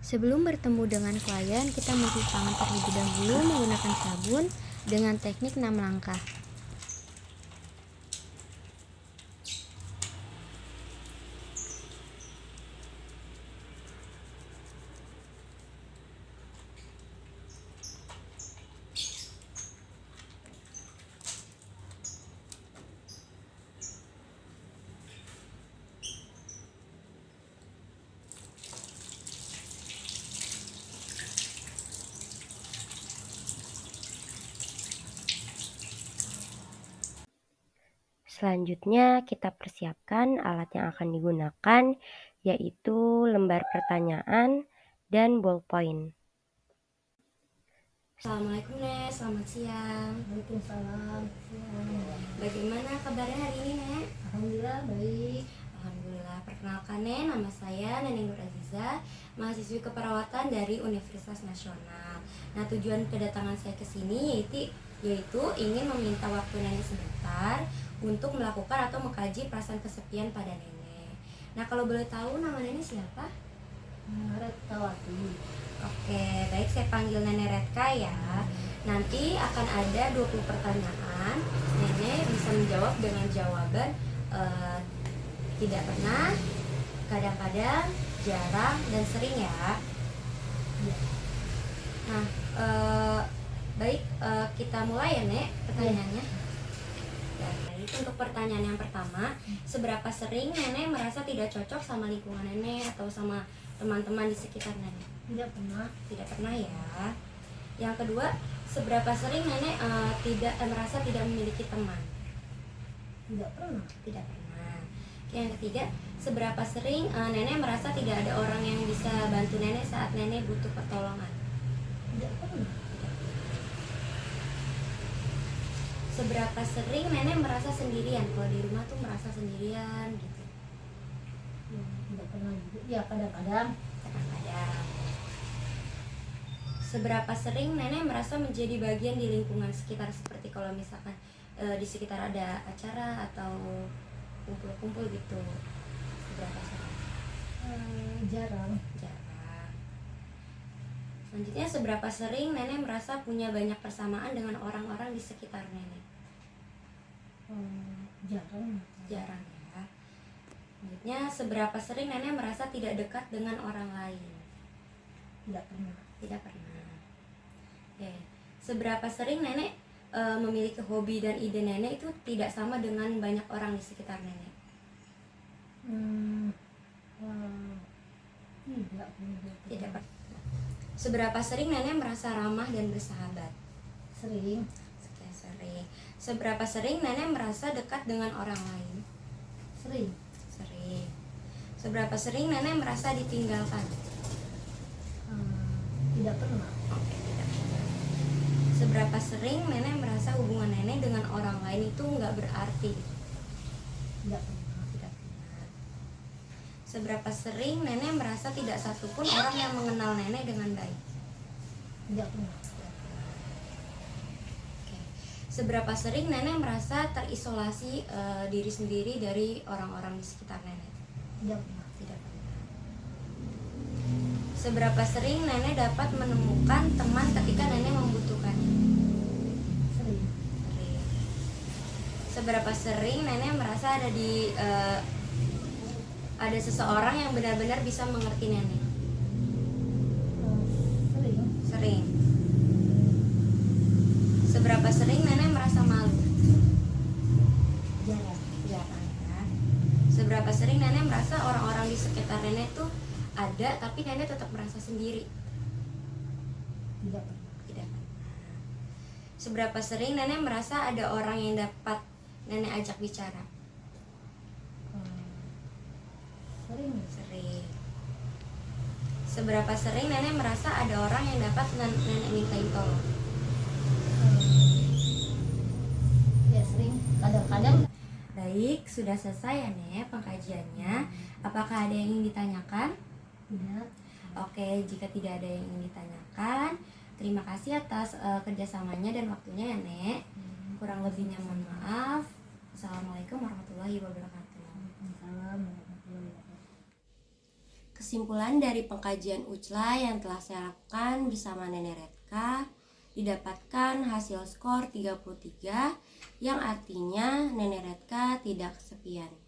Sebelum bertemu dengan klien, kita mencuci tangan terlebih dahulu menggunakan sabun dengan teknik 6 langkah. Selanjutnya, kita persiapkan alat yang akan digunakan, yaitu lembar pertanyaan dan ballpoint. Assalamualaikum Nek, selamat siang. Waalaikumsalam. Bagaimana kabarnya hari ini Nek? Alhamdulillah baik. Alhamdulillah, perkenalkan Nek, nama saya Neneng Nur Aziza, mahasiswi keperawatan dari Universitas Nasional. Nah, tujuan kedatangan saya ke sini yaitu ingin meminta waktu Nenek sebentar untuk melakukan atau mengkaji perasaan kesepian pada Nenek. Nah, kalau boleh tahu nama Nenek siapa? Retkawati. Oke, baik, saya panggil Nenek Retka ya. Nanti akan ada 20 pertanyaan. Nenek bisa menjawab dengan jawaban tidak pernah, kadang-kadang, jarang, dan sering ya. Nah, baik, kita mulai ya Nek pertanyaannya. Ya, baik, untuk pertanyaan yang pertama, seberapa sering Nenek merasa tidak cocok sama lingkungan Nenek atau sama teman-teman di sekitar Nenek? Tidak pernah. Tidak pernah ya. Yang kedua, seberapa sering Nenek merasa tidak memiliki teman? Tidak pernah. Tidak pernah. Yang ketiga, seberapa sering Nenek merasa tidak ada orang yang bisa bantu Nenek saat Nenek butuh pertolongan? Tidak pernah. Seberapa sering Nenek merasa sendirian? Kalau di rumah tuh merasa sendirian gitu. Tidak pernah juga. Ya kadang-kadang. Kadang-kadang. Seberapa sering Nenek merasa menjadi bagian di lingkungan sekitar, seperti kalau misalkan di sekitar ada acara atau kumpul-kumpul gitu? Seberapa sering? Jarang. Jarang. Selanjutnya, seberapa sering Nenek merasa punya banyak persamaan dengan orang-orang di sekitar Nenek? Jarang. Jarang ya. Selanjutnya, seberapa sering Nenek merasa tidak dekat dengan orang lain? Tidak pernah. Tidak pernah. Oke. Seberapa sering Nenek memiliki hobi dan ide Nenek itu tidak sama dengan banyak orang di sekitar Nenek? Tidak pernah. Tidak pernah. Seberapa sering Nenek merasa ramah dan bersahabat? Sering. Sekian sering. Seberapa sering Nenek merasa dekat dengan orang lain? Sering. Sering. Seberapa sering Nenek merasa ditinggalkan? Tidak pernah. Oke, tidak pernah. Seberapa sering Nenek merasa hubungan Nenek dengan orang lain itu nggak berarti? Tidak pernah. Tidak pernah. Seberapa sering Nenek merasa tidak satupun orang yang mengenal Nenek dengan baik? Tidak pernah. Oke. Seberapa sering Nenek merasa terisolasi diri sendiri dari orang-orang di sekitar Nenek? Tidak pernah. Tidak pernah. Seberapa sering Nenek dapat menemukan teman ketika Nenek membutuhkannya? Sering. Sering. Seberapa sering Nenek merasa ada seseorang yang benar-benar bisa mengerti Nenek? Sering. Sering. Seberapa sering Nenek merasa malu? Jarang. Jarang ya. Seberapa sering Nenek merasa orang-orang di sekitar Nenek tuh ada tapi Nenek tetap merasa sendiri? Tidak pernah. Tidak pernah. Seberapa sering Nenek merasa ada orang yang dapat Nenek ajak bicara? Sering. Sering. Seberapa sering Nenek merasa ada orang yang dapat Nenek mintain tolong? Ya sering. Kadang-kadang. Baik, sudah selesai ya Nek pengkajiannya. Apakah ada yang ingin ditanyakan? Tidak. Oke, jika tidak ada yang ingin ditanyakan, terima kasih atas kerjasamanya dan waktunya ya Nek. Kurang lebihnya mohon maaf. Assalamualaikum warahmatullahi wabarakatuh. Waalaikumsalam warahmatullahi wabarakatuh. Kesimpulan dari pengkajian UCLA yang telah saya lakukan bersama Nenek Redka, didapatkan hasil skor 33 yang artinya Nenek Redka tidak kesepian.